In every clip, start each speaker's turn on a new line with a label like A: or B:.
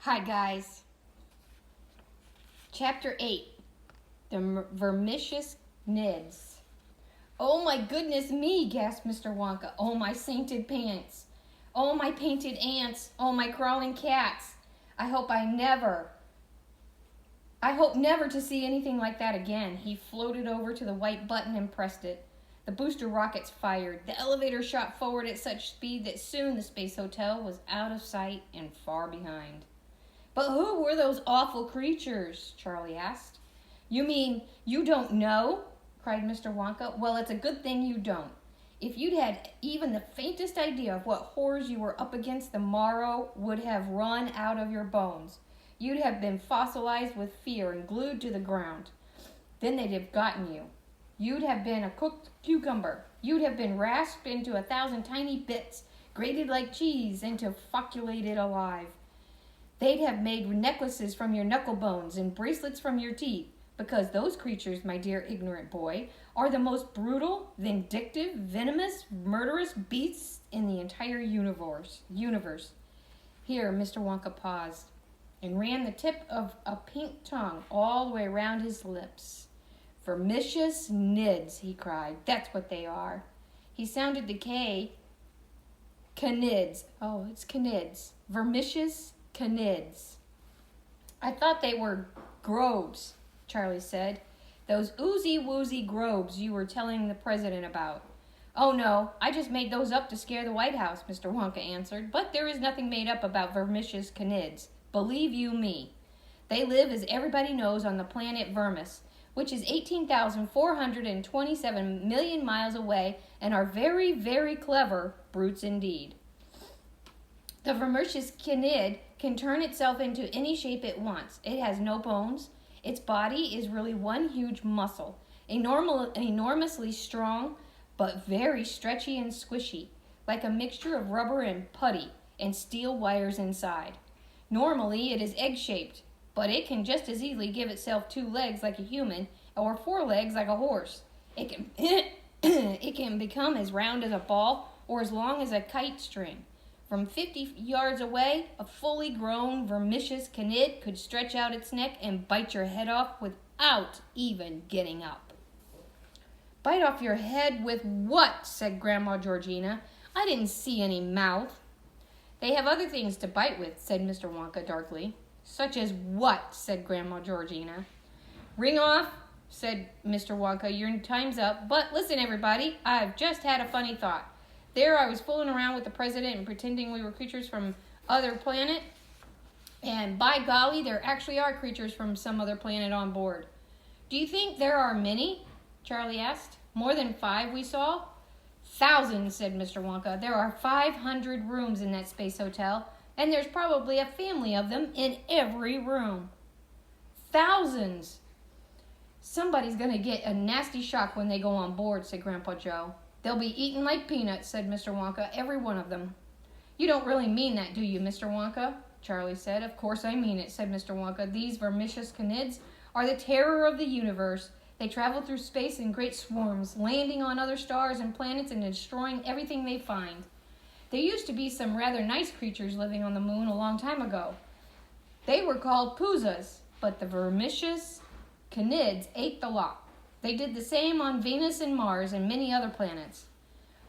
A: Hi, guys. Chapter 8 The Vermicious Nids. Oh, my goodness me, gasped Mr. Wonka. Oh, my sainted pants. Oh, my painted ants. Oh, my crawling cats. I hope never to see anything like that again. He floated over to the white button and pressed it. The booster rockets fired. The elevator shot forward at such speed that soon the Space Hotel was out of sight and far behind. But who were those awful creatures? Charlie asked. You mean you don't know? Cried Mr. Wonka. Well, it's a good thing you don't. If you'd had even the faintest idea of what horrors you were up against, the morrow would have run out of your bones. You'd have been fossilized with fear and glued to the ground. Then they'd have gotten you. You'd have been a cooked cucumber. You'd have been rasped into 1,000 tiny bits, grated like cheese, and focculated alive. They'd have made necklaces from your knuckle bones and bracelets from your teeth, because those creatures, my dear ignorant boy, are the most brutal, vindictive, venomous, murderous beasts in the entire universe. Here, Mr. Wonka paused and ran the tip of a pink tongue all the way around his lips. Vermicious Nids, he cried. That's what they are. He sounded the K. Canids. Oh, it's canids. Vermicious canids. I thought they were grobes, Charlie said. Those oozy-woozy grobes you were telling the president about. Oh, no, I just made those up to scare the White House, Mr. Wonka answered. But there is nothing made up about vermicious canids. Believe you me. They live, as everybody knows, on the planet Vermis, which is 18,427 million miles away, and are very, very clever brutes indeed. The vermicious canid can turn itself into any shape it wants. It has no bones. Its body is really one huge muscle, enormously strong, but very stretchy and squishy, like a mixture of rubber and putty and steel wires inside. Normally, it is egg-shaped, but it can just as easily give itself 2 legs like a human or 4 legs like a horse. It can become as round as a ball or as long as a kite string. From 50 yards away, a fully grown vermicious canid could stretch out its neck and bite your head off without even getting up. Bite off your head with what? Said Grandma Georgina. I didn't see any mouth. They have other things to bite with, said Mr. Wonka darkly. Such as what? Said Grandma Georgina. Ring off, said Mr. Wonka. Your time's up. But listen, everybody, I've just had a funny thought. There I was fooling around with the president and pretending we were creatures from other planet. And by golly, there actually are creatures from some other planet on board. Do you think there are many? Charlie asked. More than 5 we saw? Thousands, said Mr. Wonka. There are 500 rooms in that space hotel, and there's probably a family of them in every room. Thousands! Somebody's going to get a nasty shock when they go on board, said Grandpa Joe. They'll be eaten like peanuts, said Mr. Wonka, every one of them. You don't really mean that, do you, Mr. Wonka? Charlie said. Of course I mean it, said Mr. Wonka. These vermicious canids are the terror of the universe. They travel through space in great swarms, landing on other stars and planets and destroying everything they find. There used to be some rather nice creatures living on the moon a long time ago. They were called Poozas, but the vermicious canids ate the lot. They did the same on Venus and Mars and many other planets.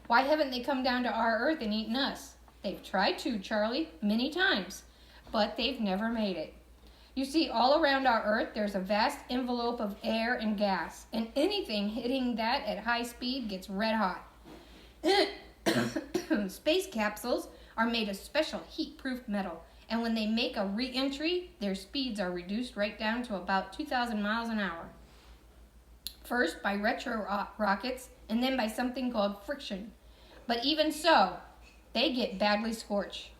A: Why haven't they come down to our Earth and eaten us? They've tried to, Charlie, many times, but they've never made it. You see, all around our Earth, there's a vast envelope of air and gas, and anything hitting that at high speed gets red hot. Space capsules are made of special heat-proof metal, and when they make a re-entry, their speeds are reduced right down to about 2,000 miles an hour. First by retro rockets, and then by something called friction. But even so, they get badly scorched.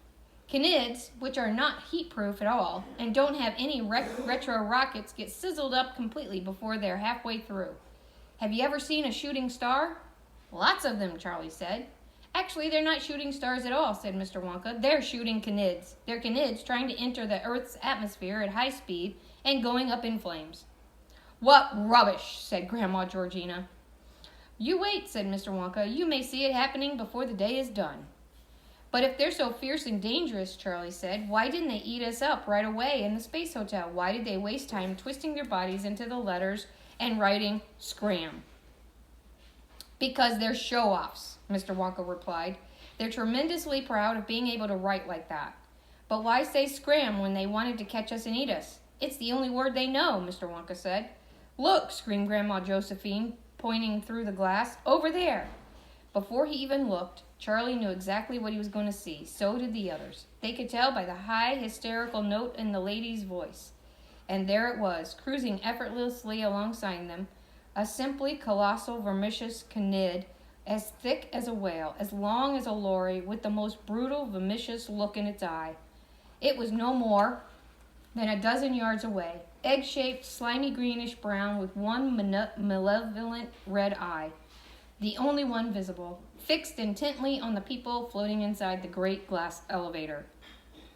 A: Canids, which are not heat-proof at all, and don't have any retro rockets, get sizzled up completely before they're halfway through. Have you ever seen a shooting star? Lots of them, Charlie said. Actually, they're not shooting stars at all, said Mr. Wonka. They're shooting canids. They're canids trying to enter the Earth's atmosphere at high speed and going up in flames. What rubbish, said Grandma Georgina. You wait, said Mr. Wonka. You may see it happening before the day is done. But if they're so fierce and dangerous, Charlie said, why didn't they eat us up right away in the space hotel? Why did they waste time twisting their bodies into the letters and writing scram? Because they're show-offs, Mr. Wonka replied. They're tremendously proud of being able to write like that. But why say scram when they wanted to catch us and eat us? It's the only word they know, Mr. Wonka said. Look, screamed Grandma Josephine, pointing through the glass. Over there! Before he even looked, Charlie knew exactly what he was going to see. So did the others. They could tell by the high, hysterical note in the lady's voice. And there it was, cruising effortlessly alongside them, a simply colossal vermicious canid, as thick as a whale, as long as a lorry, with the most brutal, vicious look in its eye. It was no more than a dozen yards away, egg-shaped, slimy greenish brown, with one malevolent red eye, the only one visible, fixed intently on the people floating inside the great glass elevator.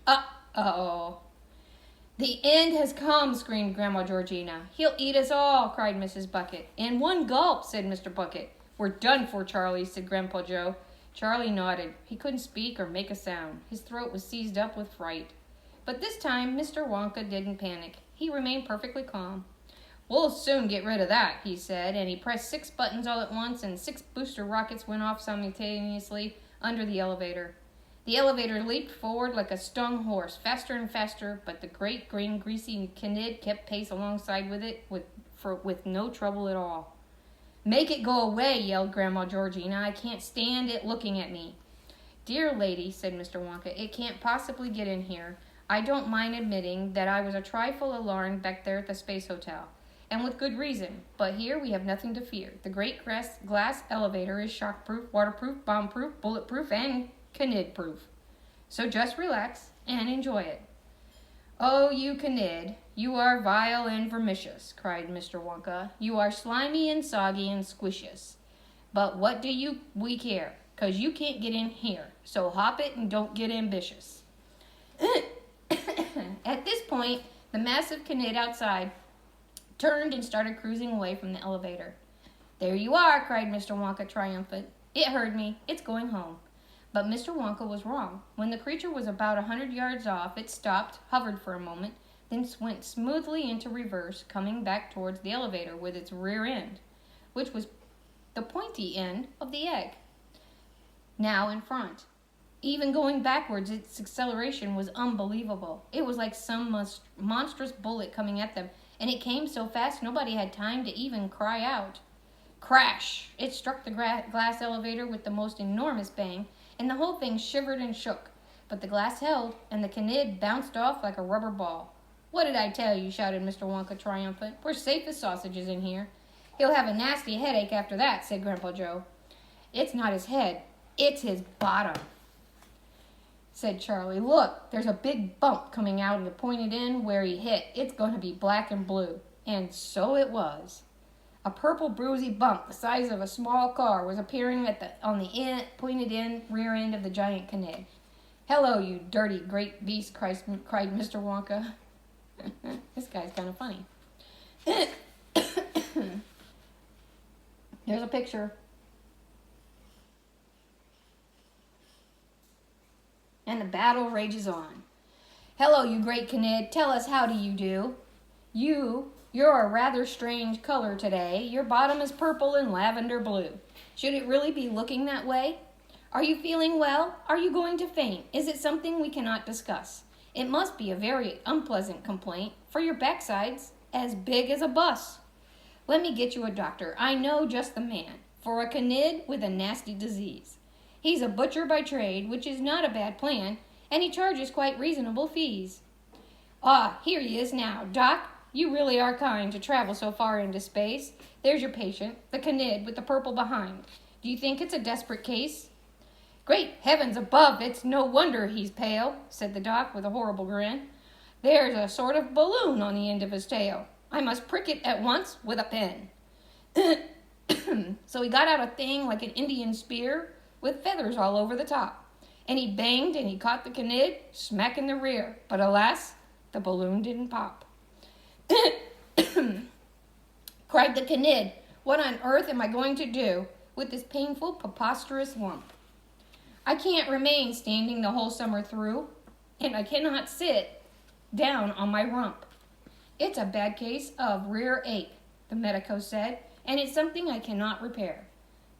A: Uh-oh. The end has come, screamed Grandma Georgina. He'll eat us all, cried Mrs. Bucket. In one gulp, said Mr. Bucket. We're done for, Charlie, said Grandpa Joe. Charlie nodded. He couldn't speak or make a sound. His throat was seized up with fright. But this time, Mr. Wonka didn't panic. He remained perfectly calm. We'll soon get rid of that, he said, and he pressed 6 buttons all at once, and 6 booster rockets went off simultaneously under the elevator. The elevator leaped forward like a stung horse, faster and faster, but the great green greasy canid kept pace alongside with it with no trouble at all. Make it go away, yelled Grandma Georgina. I can't stand it looking at me. Dear lady, said Mr. Wonka, it can't possibly get in here. I don't mind admitting that I was a trifle alarmed back there at the Space Hotel, and with good reason, but here we have nothing to fear. The great glass elevator is shockproof, waterproof, bomb-proof, bulletproof, and canid-proof. So just relax and enjoy it. Oh, you canid, you are vile and vermicious, cried Mr. Wonka. You are slimy and soggy and squishious. But what do we care? 'Cause you can't get in here. So hop it and don't get ambitious. At this point, the massive canid outside turned and started cruising away from the elevator. There you are, cried Mr. Wonka, triumphant. It heard me. It's going home. But Mr. Wonka was wrong. When the creature was about 100 yards off, it stopped, hovered for a moment, then went smoothly into reverse, coming back towards the elevator with its rear end, which was the pointy end of the egg, now in front. Even going backwards, its acceleration was unbelievable. It was like some monstrous bullet coming at them, and it came so fast nobody had time to even cry out. Crash! It struck the glass elevator with the most enormous bang, and the whole thing shivered and shook. But the glass held, and the canid bounced off like a rubber ball. What did I tell you? Shouted Mr. Wonka, triumphant. We're safe as sausages in here. He'll have a nasty headache after that, said Grandpa Joe. It's not his head. It's his bottom, said Charlie. Look, there's a big bump coming out of the pointed end where he hit. It's going to be black and blue. And so it was. A purple bruisey bump the size of a small car was appearing on the pointed end rear end of the giant canid. Hello, you dirty great beast, cried Mr. Wonka. This guy's kind of funny. There's a picture. And the battle rages on. Hello, you great canid. Tell us, how do you do? You're a rather strange color today. Your bottom is purple and lavender blue. Should it really be looking that way? Are you feeling well? Are you going to faint? Is it something we cannot discuss? It must be a very unpleasant complaint, for your backside's as big as a bus. Let me get you a doctor. I know just the man for a canid with a nasty disease. He's a butcher by trade, which is not a bad plan, and he charges quite reasonable fees. Ah, here he is now. Doc, you really are kind to travel so far into space. There's your patient, the canid with the purple behind. Do you think it's a desperate case? Great heavens above, it's no wonder he's pale, said the doc with a horrible grin. There's a sort of balloon on the end of his tail. I must prick it at once with a pen. So he got out a thing like an Indian spear with feathers all over the top, and he banged and he caught the canid smack in the rear, but alas, the balloon didn't pop. Cried the canid, what on earth am I going to do with this painful, preposterous lump? I can't remain standing the whole summer through, and I cannot sit down on my rump. It's a bad case of rear ache, the medico said, and it's something I cannot repair.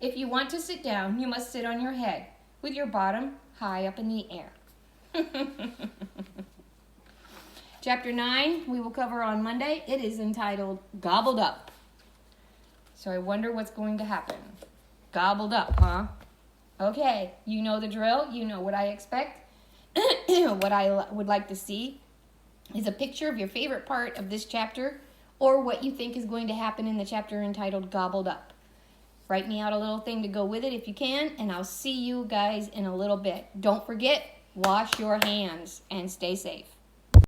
A: If you want to sit down, you must sit on your head, with your bottom high up in the air. Chapter 9 we will cover on Monday. It is entitled Gobbled Up. So I wonder what's going to happen. Gobbled up, huh? Okay, you know the drill. You know what I expect. What I would like to see is a picture of your favorite part of this chapter or what you think is going to happen in the chapter entitled Gobbled Up. Write me out a little thing to go with it if you can, and I'll see you guys in a little bit. Don't forget, wash your hands and stay safe.